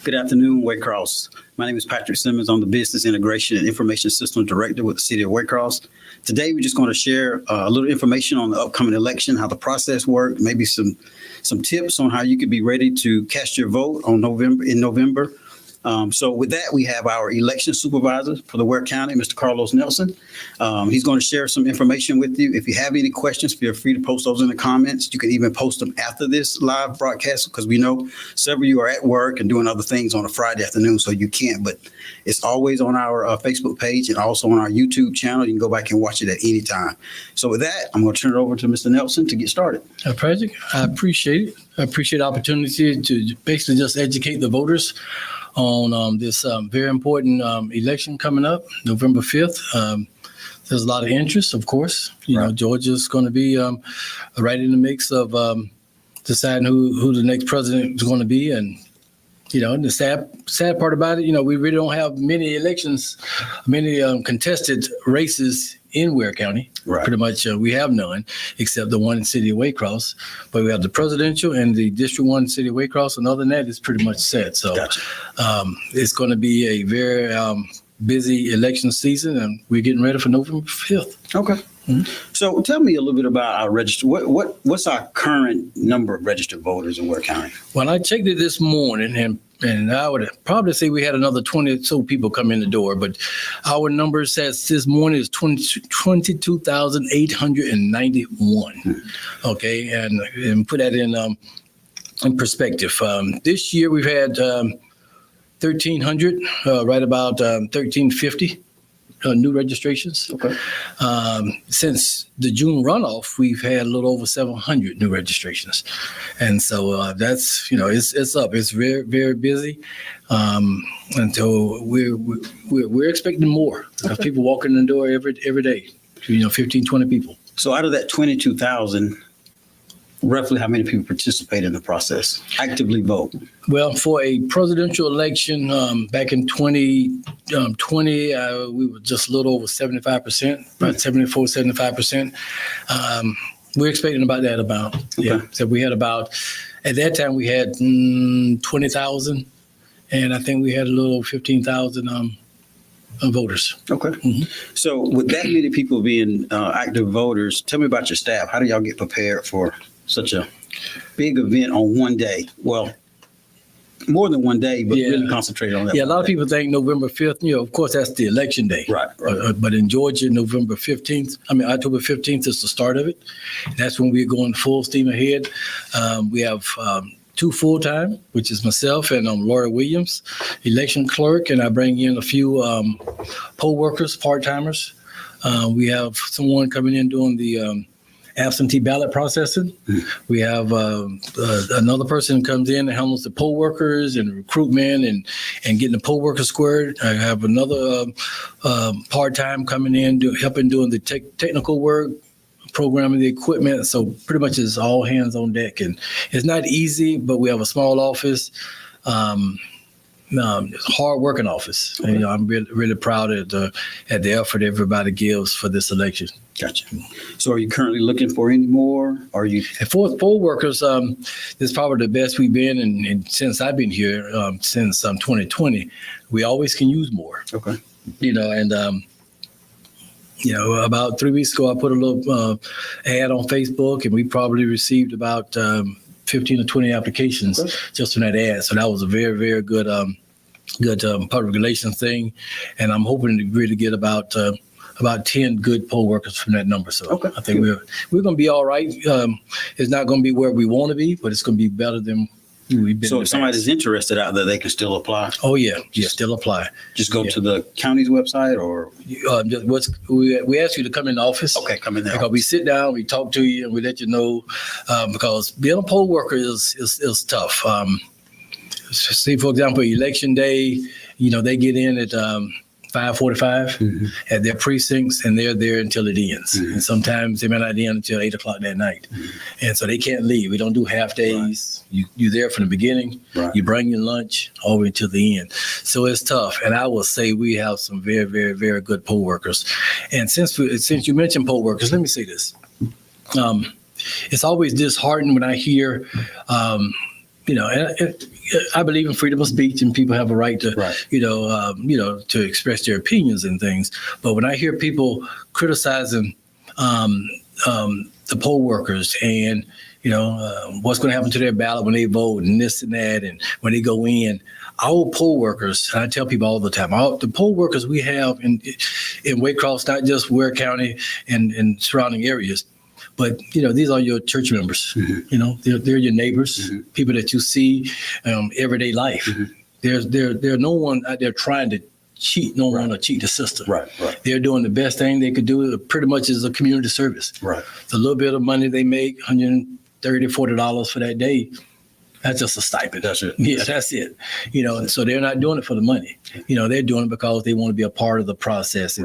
Good afternoon, Waycross. My name is Patrick Simmons. I'm the Business Integration and Information Systems Director with the City of Waycross. Today, we're just going to share a little information on the upcoming election, how the process works, maybe some tips on how you could be ready to cast your vote in November. So with that, we have our election supervisor for the Ware County, Mr. Carlos Nelson. He's going to share some information with you. If you have any questions, feel free to post those in the comments. You can even post them after this live broadcast because we know several of you are at work and doing other things on a Friday afternoon, so you can't. But it's always on our Facebook page and also on our YouTube channel. You can go back and watch it at any time. So with that, I'm going to turn it over to Mr. Nelson to get started. Patrick, I appreciate it. I appreciate the opportunity to basically just educate the voters on this very important election coming up, November 5th. There's a lot of interest, of course. You know, Georgia's going to be right in the mix of deciding who the next president is going to be. And, you know, the sad part about it, you know, we really don't have many elections, many contested races in Ware County. Right. Pretty much we have none except the one in City of Waycross. But we have the presidential and the District 1 City of Waycross. And other than that, it's pretty much set. So gotcha. It's going to be a very busy election season, and we're getting ready for November 5th. Okay. Mm-hmm. So tell me a little bit about our register. What's our current number of registered voters in Ware County? Well, I checked it this morning, and I would probably say we had another 20 or so people come in the door, but our number says this morning is 22,891. Okay, and put that in perspective. This year we've had 1,300, right about 1,350 new registrations. Okay. Since the June runoff, we've had a little over 700 new registrations, and so that's, you know, it's up. It's very, very busy, and so we're expecting more. Okay. People walking in the door every day. You know, 15, 20 people. So out of that 22,000. Roughly how many people participate in the process, actively vote? Well, for a presidential election back in 2020, we were just a little over 75%, about 74-75%. We're expecting about that amount. Okay. Yeah. So we had about, at that time, we had 20,000, and I think we had a little over 15,000 voters. Okay. Mm-hmm. So with that many people being active voters, tell me about your staff. How do y'all get prepared for such a big event on one day? Well, more than one day, but really concentrate on that. Yeah, a lot of people think November 5th, you know, of course, that's the election day. Right. But in Georgia, October 15th is the start of it. And that's when we're going full steam ahead. We have 2 full-time, which is myself and Laura Williams, election clerk, and I bring in a few poll workers, part-timers. We have someone coming in doing the absentee ballot processing. We have another person who comes in and handles the poll workers and recruitment and getting the poll workers squared. I have another part-time coming in helping doing the technical work, programming the equipment. So pretty much it's all hands on deck, and it's not easy, but we have a small office. Hard working office. Okay. And, you know, I'm really proud at the effort everybody gives for this election. Gotcha. So are you currently looking for any more? Are you? And for poll workers, this is probably the best we've been, and since I've been here, since 2020, we always can use more. Okay. You know, and you know, about 3 weeks ago, I put a little ad on Facebook, and we probably received about 15 or 20 applications just on that ad. So that was a very, very good public relations thing. And I'm hoping to really get about 10 good poll workers from that number. So I think we're going to be all right. It's not going to be where we want to be, but it's going to be better than we've been. So if somebody's interested out there, they can still apply? Oh, yeah. Still apply. Just go to the county's website, or? We ask you to come in the office. Okay, come in there. Because we sit down, we talk to you, and we let you know, because being a poll worker is tough. See, for example, election day, you know, they get in at 5:45 at their precincts, and they're there until it ends. And sometimes they may not end until 8 o'clock that night. And so they can't leave. We don't do half days. Right. You're there from the beginning. Right. You bring your lunch all the way to the end. So it's tough. And I will say we have some very, very, very good poll workers. And since you mentioned poll workers, let me say this. It's always disheartening when I hear, I believe in freedom of speech, and people have a right to, Right. to express their opinions and things. But when I hear people criticizing the poll workers and what's going to happen to their ballot when they vote and this and that, and when they go in, our poll workers, I tell people all the time, the poll workers we have in Waycross, not just Ware County and surrounding areas, but these are your church members. Mm-hmm. They're your neighbors, mm-hmm. people that you see everyday life. Mm-hmm. There's no one out there trying to cheat no one or cheat the system. Right. They're doing the best thing they could do. Pretty much as a community service. Right. The little bit of money they make, $130, $40 for that day, that's just a stipend. That's it. Yeah, that's it. So they're not doing it for the money. They're doing it because they want to be a part of the process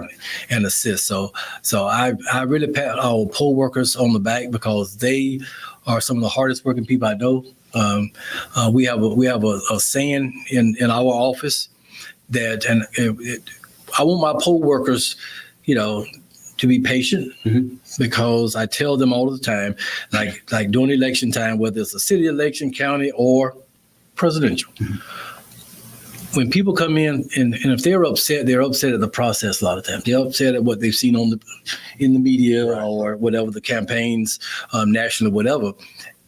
and assist. So I really pat our poll workers on the back because they are some of the hardest working people I know. We have a saying in our office that, I want my poll workers, to be patient, mm-hmm. because I tell them all the time, like during election time, whether it's a city election, county, or presidential, mm-hmm. when people come in and if they're upset at the process a lot of times. They're upset at what they've seen in the media or whatever, the campaigns, national, whatever.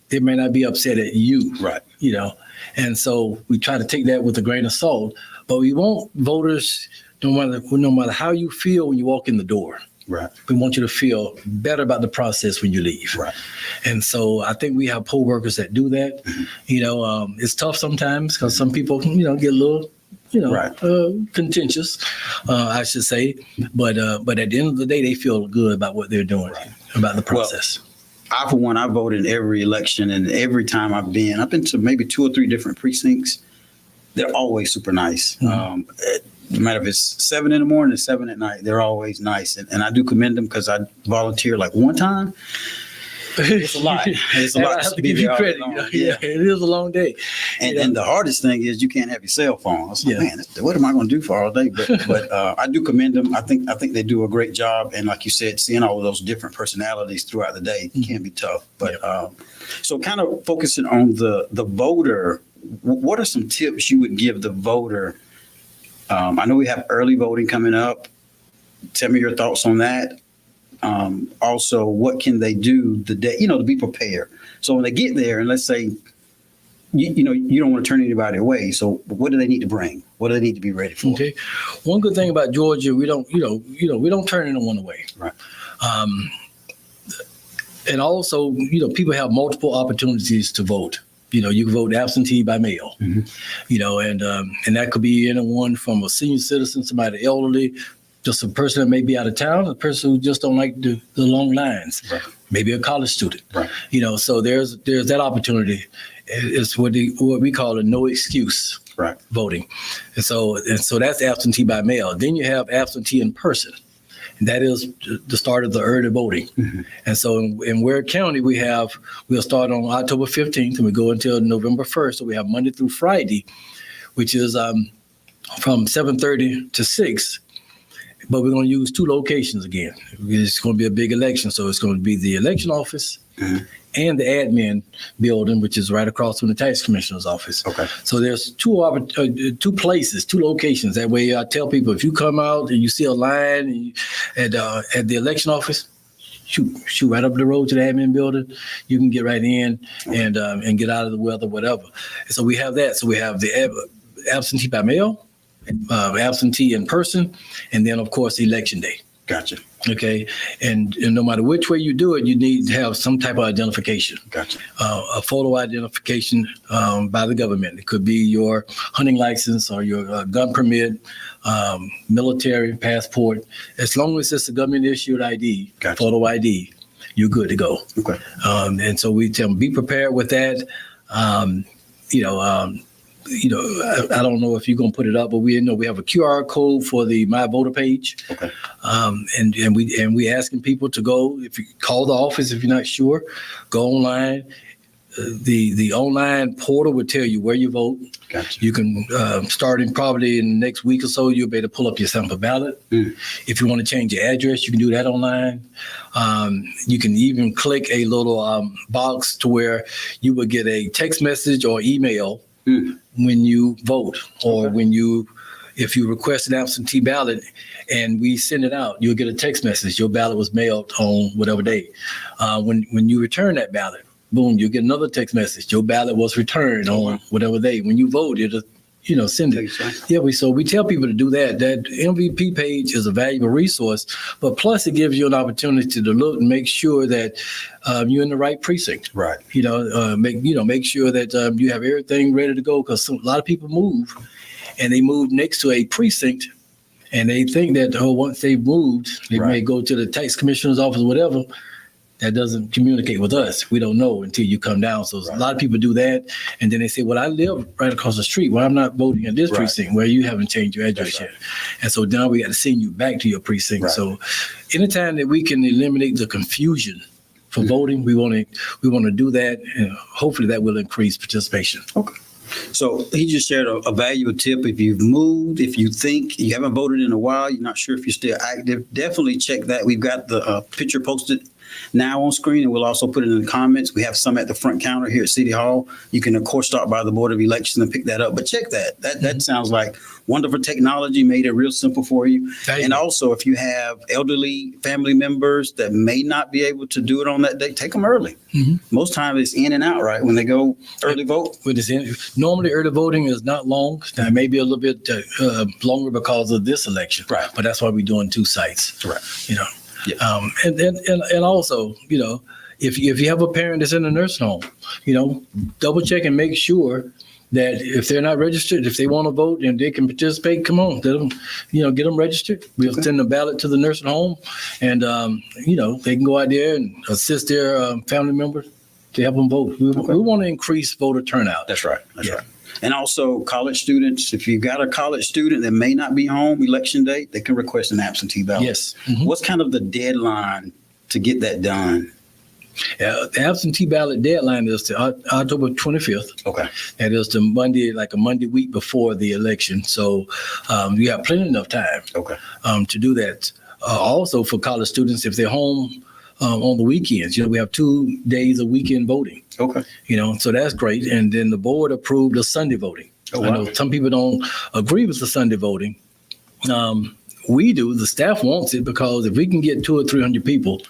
They may not be upset at you, right? And so we try to take that with a grain of salt. But we want voters, no matter how you feel when you walk in the door. Right. We want you to feel better about the process when you leave. Right. And so I think we have poll workers that do that. Mm-hmm. It's tough sometimes because some people, get a little, contentious, I should say. But at the end of the day, they feel good about what they're doing, about the process. Well, for one, I vote in every election, and every time I've been to maybe 2 or 3 different precincts. They're always super nice. Mm-hmm. No matter if it's 7 in the morning or 7 at night, they're always nice. And I do commend them because I volunteer one time. It's a lot. It's a lot. I have to give you credit. Yeah, it is a long day. And the hardest thing is you can't have your cell phone. I was like, man, what am I going to do for all day? But I do commend them. I think they do a great job. And like you said, seeing all of those different personalities throughout the day can be tough. But so kind of focusing on the voter, what are some tips you would give the voter? I know we have early voting coming up. Tell me your thoughts on that. Also, what can they do the day, to be prepared? So when they get there, and let's say, you don't want to turn anybody away. So what do they need to bring? What do they need to be ready for? Okay. One good thing about Georgia, we don't turn anyone away. Right. And also, people have multiple opportunities to vote. You can vote absentee by mail, mm-hmm. And that could be anyone from a senior citizen, somebody elderly, just a person that may be out of town, a person who just don't like the long lines, right. Maybe a college student, right. So there's that opportunity. It's what we call a no excuse voting. And so that's absentee by mail. Then you have absentee in person. And that is the start of the early voting. Mm-hmm. And so in Ware County, we'll start on October 15th and we go until November 1st. So we have Monday through Friday, which is from 7:30 to 6. But we're going to use 2 locations again. It's going to be a big election. So it's going to be the election office mm-hmm. and the admin building, which is right across from the tax commissioner's office. Okay. So there's 2 places, 2 locations. That way I tell people, if you come out and you see a line at the election office, shoot right up the road to the admin building. You can get right in and get out of the weather, whatever. And so we have that. So we have the absentee by mail, absentee in person, and then of course election day. Gotcha. Okay. And no matter which way you do it, you need to have some type of identification. Gotcha. A photo identification by the government. It could be your hunting license or your gun permit, military passport. As long as it's a government issued ID, gotcha. Photo ID, you're good to go. Okay. And so we tell them, be prepared with that. I don't know if you're going to put it up, but we have a QR code for the My Voter page. Okay. And we asking people to go, if you call the office, if you're not sure, go online. The online portal will tell you where you vote. Gotcha. You can, starting probably in the next week or so, you'll be able to pull up your sample ballot. Mm. If you want to change your address, you can do that online. You can even click a little box to where you will get a text message or email when you vote, or if you request an absentee ballot and we send it out, you'll get a text message. Your ballot was mailed on whatever day. When you return that ballot, boom, you'll get another text message. Your ballot was returned on whatever day. When you vote, it'll send it. Yeah, we tell people to do that. That MVP page is a valuable resource, but plus it gives you an opportunity to look and make sure that you're in the right precinct. Right. Make sure that you have everything ready to go, because a lot of people move, and they move next to a precinct, and they think that once they've moved, they may go to the tax commissioner's office or whatever. That doesn't communicate with us. We don't know until you come down. So a lot of people do that. And then they say, well, I live right across the street. Well, I'm not voting in this precinct. Where you haven't changed your address yet. And so now we got to send you back to your precinct. Right. So anytime that we can eliminate the confusion for voting, we want to do that. And hopefully that will increase participation. Okay. So he just shared a valuable tip. If you've moved, if you think you haven't voted in a while, you're not sure if you're still active, definitely check that. We've got the picture posted now on screen, and we'll also put it in the comments. We have some at the front counter here at City Hall. You can, of course, stop by the Board of Elections and pick that up. But check that. That sounds like wonderful technology, made it real simple for you. And also, if you have elderly family members that may not be able to do it on that day, take them early. Most times it's in and out, right? When they go early vote. Normally, early voting is not long. Now, maybe a little bit longer because of this election. Right. But that's why we're doing 2 sites. Right. Yeah. And also, if you have a parent that's in a nursing home, double check and make sure that if they're not registered, if they want to vote and they can participate, come on, let them, get them registered. We'll send a ballot to the nursing home, and they can go out there and assist their family members to help them vote. We want to increase voter turnout. That's right. That's right. And also college students, if you've got a college student that may not be home election day, they can request an absentee ballot. Yes. What's kind of the deadline to get that done? The absentee ballot deadline is to October 25th. Okay. That is the Monday, like a Monday week before the election. So you have plenty enough time to do that. Also for college students, if they're home on the weekends, we have 2 days of weekend voting. Okay. So that's great. And then the board approved the Sunday voting. Oh, wow. I know some people don't agree with the Sunday voting. We do. The staff wants it because if we can get 200 or 300 people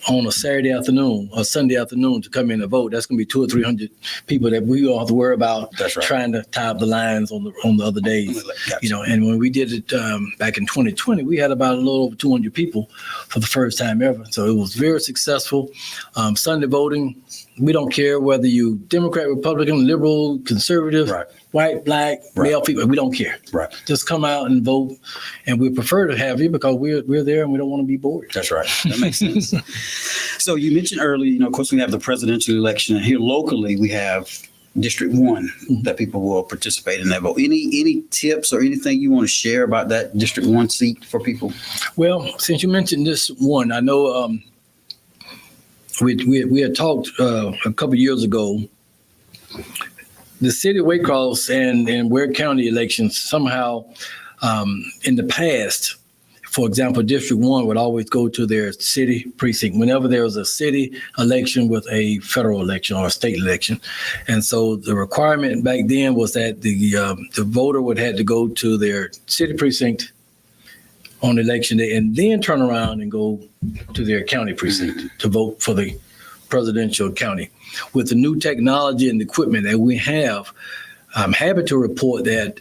on a Saturday afternoon or Sunday afternoon to come in and vote, that's going to be 200 or 300 people that we don't have to worry about trying to tie up the lines on the other days. Gotcha. And when we did it back in 2020, we had about a little over 200 people for the first time ever. So it was very successful. Sunday voting, we don't care whether you Democrat, Republican, liberal, conservative, white, black, male, female, we don't care. Right. Just come out and vote. And we prefer to have you because we're there and we don't want to be bored. That's right. That makes sense. So you mentioned earlier, of course, we have the presidential election. And here locally, we have District 1 that people will participate in that vote. Any tips or anything you want to share about that District 1 seat for people? Well, since you mentioned this one, I know we had talked a couple of years ago. The city of Waycross and Ware County elections somehow in the past, for example, District 1 would always go to their city precinct whenever there was a city election with a federal election or a state election. And so the requirement back then was that the voter would have to go to their city precinct on election day and then turn around and go to their county precinct to vote for the presidential county. With the new technology and equipment that we have, I'm happy to report that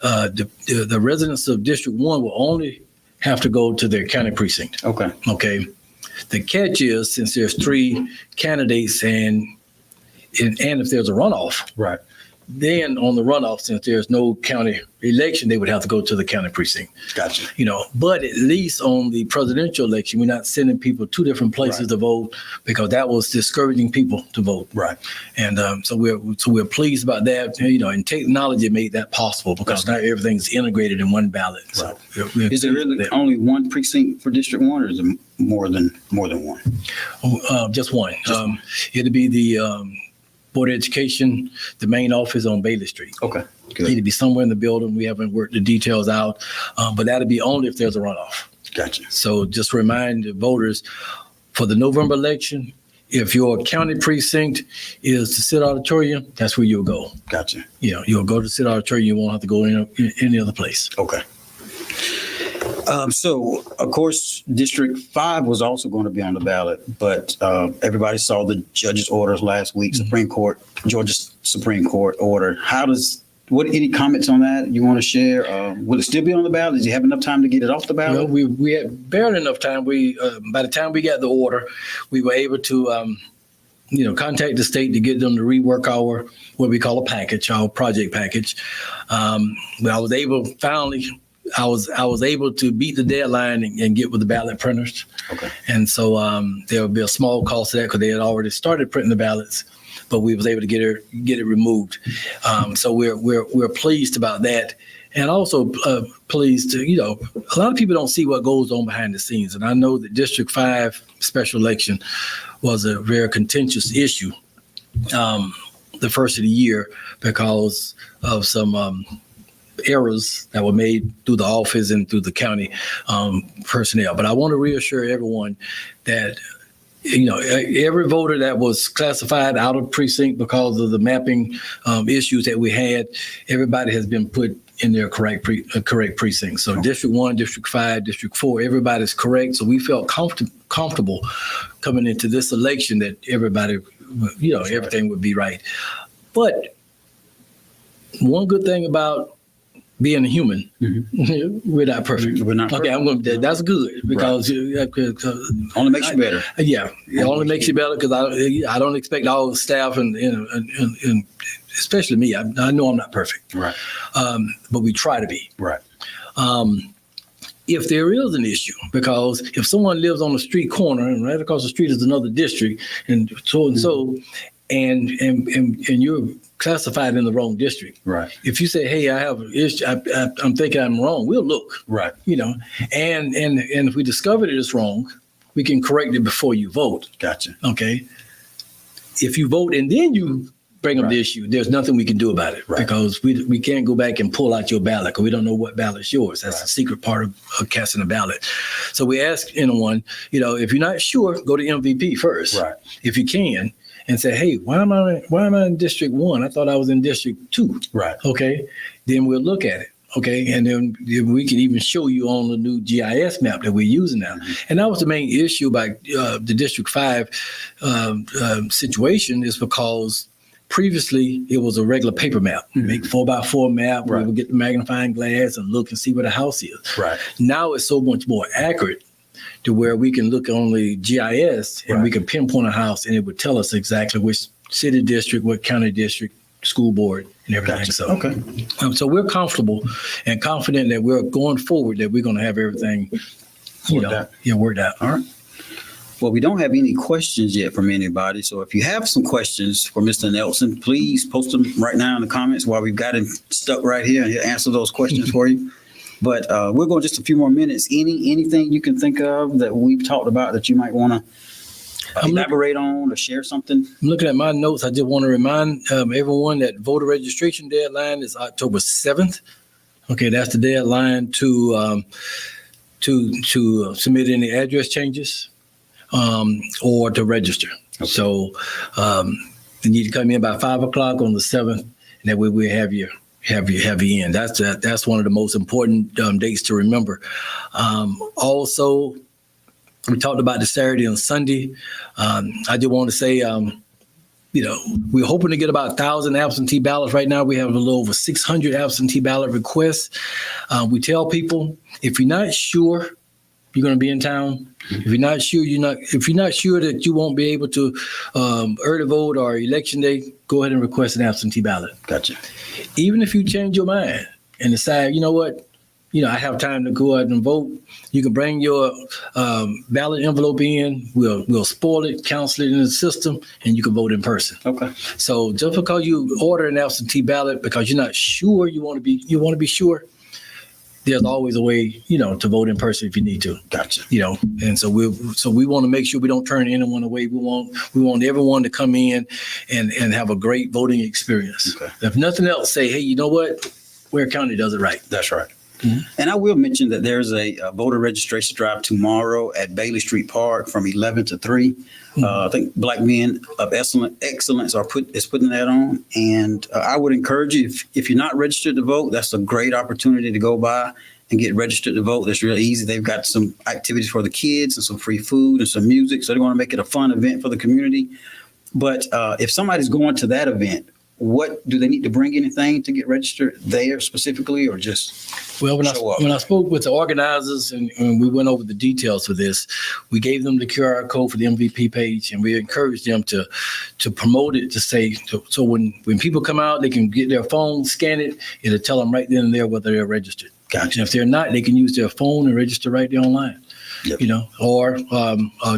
the residents of District 1 will only have to go to their county precinct. Okay. The catch is, since there's 3 candidates and if there's a runoff, then on the runoff, since there's no county election, they would have to go to the county precinct. Gotcha. But at least on the presidential election, we're not sending people 2 different places to vote because that was discouraging people to vote. Right. And so we're pleased about that. And technology made that possible because now everything's integrated in one ballot. Right. So is there really only one precinct for District 1, or is it more than one? Just one. It'll be the Board of Education, the main office on Bailey Street. Okay. Good. It'll be somewhere in the building. We haven't worked the details out, but that'll be only if there's a runoff. Gotcha. So just remind the voters for the November election, If your county precinct is the City Auditorium, that's where you'll go. Gotcha. You'll go to the City Auditorium. You won't have to go in any other place. Okay. So, of course, District 5 was also going to be on the ballot, but everybody saw the judge's orders last week, Georgia Supreme Court order. Any comments on that you want to share? Will it still be on the ballot? Did you have enough time to get it off the ballot? Well, we had barely enough time. By the time we got the order, we were able to, contact the state to get them to rework our, what we call a package, our project package. I was able to beat the deadline and get with the ballot printers. Okay. And so there would be a small cost to that because they had already started printing the ballots, but we was able to get it removed. So we're pleased about that. And also pleased to, a lot of people don't see what goes on behind the scenes. And I know that District 5 special election was a very contentious issue the first of the year because of some errors that were made through the office and through the county personnel. But I want to reassure everyone that every voter that was classified out of precinct because of the mapping issues that we had, everybody has been put in their correct precinct. So District 1, District 5, District 4, everybody's correct. So we felt comfortable coming into this election that everybody, everything would be right. But one good thing about being a human, we're not perfect. We're not perfect. Okay, that's good because only makes you better. Yeah, it only makes you better because I don't expect all the staff and especially me. I know I'm not perfect, right? But we try to be, right. If there is an issue, because if someone lives on a street corner and right across the street is another district, and so, and you're classified in the wrong district. Right. If you say, "Hey, I have an issue. I'm thinking I'm wrong," we'll look. Right. And if we discover that it's wrong, we can correct it before you vote. Gotcha. Okay. If you vote and then you bring up the issue, there's nothing we can do about it because we can't go back and pull out your ballot because we don't know what ballot's yours. That's the secret part of casting a ballot. So we ask anyone, if you're not sure, go to MVP first. Right. If you can. And say, hey, why am I in District 1? I thought I was in District 2. Right. Okay. Then we'll look at it. Okay. And then we can even show you on the new GIS map that we're using now. Mm-hmm. And that was the main issue about the District 5 situation is because previously it was a regular paper map, make 4x4 map where we would get the magnifying glass and look and see where the house is. Right. Now it's so much more accurate to where we can look on the GIS and we can pinpoint a house and it would tell us exactly which city district, what county district, school board, and everything. Gotcha. So, okay. So we're comfortable and confident that we're going forward, that we're going to have everything, worked out. All right. Well, we don't have any questions yet from anybody. So if you have some questions for Mr. Nelson, please post them right now in the comments while we've got him stuck right here and he'll answer those questions for you. But we're going just a few more minutes. Anything you can think of that we've talked about that you might want to elaborate on or share something? I'm looking at my notes. I just want to remind everyone that voter registration deadline is October 7th. Okay, that's the deadline to submit any address changes or to register. Okay. So you need to come in by 5 o'clock on the 7th, and that way we'll have you in. That's one of the most important dates to remember. Also, we talked about the Saturday and Sunday. I just want to say, we're hoping to get about 1,000 absentee ballots. Right now, we have a little over 600 absentee ballot requests. We tell people, if you're not sure you're going to be in town, if you're not sure that you won't be able to early vote or election day, go ahead and request an absentee ballot. Gotcha. Even if you change your mind and decide, you know what, I have time to go out and vote, you can bring your ballot envelope in. We'll spoil it, cancel it in the system, and you can vote in person. Okay. So just because you order an absentee ballot because you're not sure you want to be sure, there's always a way, to vote in person if you need to. Gotcha. And so we want to make sure we don't turn anyone away. We want everyone to come in and have a great voting experience. Okay. If nothing else, say, hey, you know what? Ware County does it right. That's right. And I will mention that there's a voter registration drive tomorrow at Bailey Street Park from 11 to 3. I think Black Men of Excellence is putting that on. And I would encourage you, if you're not registered to vote, that's a great opportunity to go by and get registered to vote. That's really easy. They've got some activities for the kids and some free food and some music. So they want to make it a fun event for the community. But if somebody's going to that event, what do they need to bring anything to get registered there specifically, or just Well, when show I spoke with the organizers and we went over the details for this, we gave them the QR code for the MVP page, and we encouraged them to promote it, to say, so when people come out, they can get their phone, scan it, it'll tell them right then and there whether they're registered. Gotcha. And if they're not, they can use their phone and register right there online. Yep. You know, or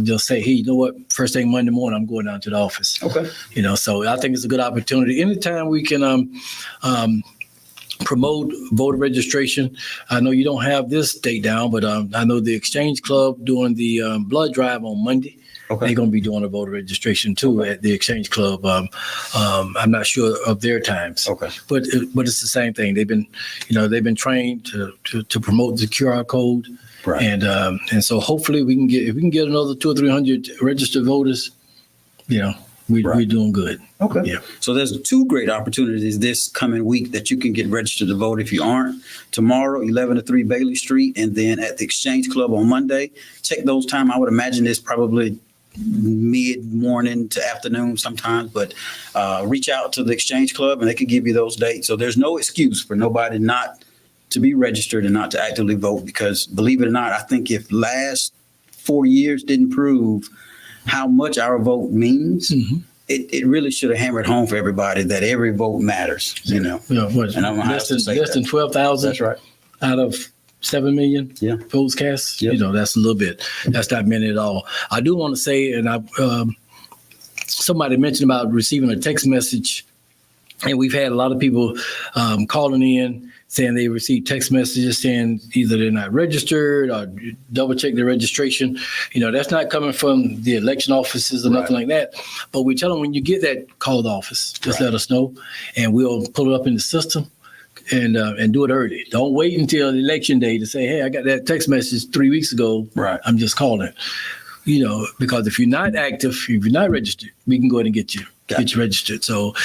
just say, hey, you know what? First thing Monday morning, I'm going down to the office. Okay. You know, so I think it's a good opportunity. Anytime we can promote voter registration. I know you don't have this date down, but I know the Exchange Club doing the blood drive on Monday. Okay. They're going to be doing a voter registration too at the Exchange Club. I'm not sure of their times. Okay. But it's the same thing. They've been trained to promote the QR code. Right. And so hopefully if we can get another 200 or 300 registered voters, you know, we're doing good. Okay. Yeah. So there's 2 great opportunities this coming week that you can get registered to vote if you aren't. Tomorrow, 11 to 3 Bailey Street, and then at the Exchange Club on Monday. Check those time. I would imagine it's probably mid-morning to afternoon sometimes, but reach out to the Exchange Club and they can give you those dates. So there's no excuse for nobody not to be registered and not to actively vote, because believe it or not, I think if last 4 years didn't prove how much our vote means, it really should have hammered home for everybody that every vote matters, you know. Yeah, what, And I don't know how less to say than that. 12,000 That's right. out of 7 million Yeah. votes cast. Yep. You know, that's a little bit. That's not many at all. I do want to say, and somebody mentioned about receiving a text message, and we've had a lot of people calling in saying they received text messages saying either they're not registered or double check their registration. You know, that's not coming from the election offices or nothing like that. But we tell them, when you get that call to office, just let us know, and we'll pull it up in the system and do it early. Don't wait until election day to say, hey, I got that text message 3 weeks ago. Right. I'm just calling. You know, because if you're not active, if you're not registered, we can go ahead and get you registered. So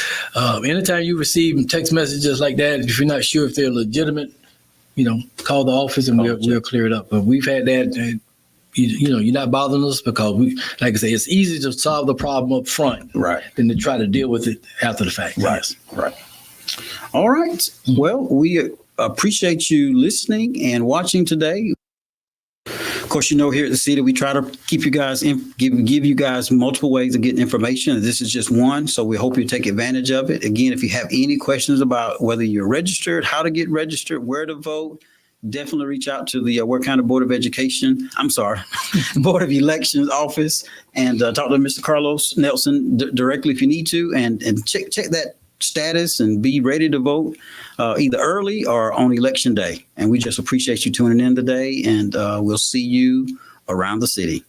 anytime you receive text messages like that, if you're not sure if they're legitimate, you know, call the office and we'll clear it up. But we've had that, you know, you're not bothering us because like I say, it's easy to solve the problem up front, Right, than to try to deal with it after the fact. Right. Yes. Right. All right. Well, we appreciate you listening and watching today. Of course, you know, here at the city, we try to keep you guys give you guys multiple ways of getting information. This is just one, so we hope you take advantage of it. Again, if you have any questions about whether you're registered, how to get registered, where to vote, definitely reach out to the Ware County Board of Education. I'm sorry, Board of Elections office, and talk to Mr. Carlos Nelson directly if you need to, and check that status and be ready to vote either early or on election day. And we just appreciate you tuning in today, and we'll see you around the city.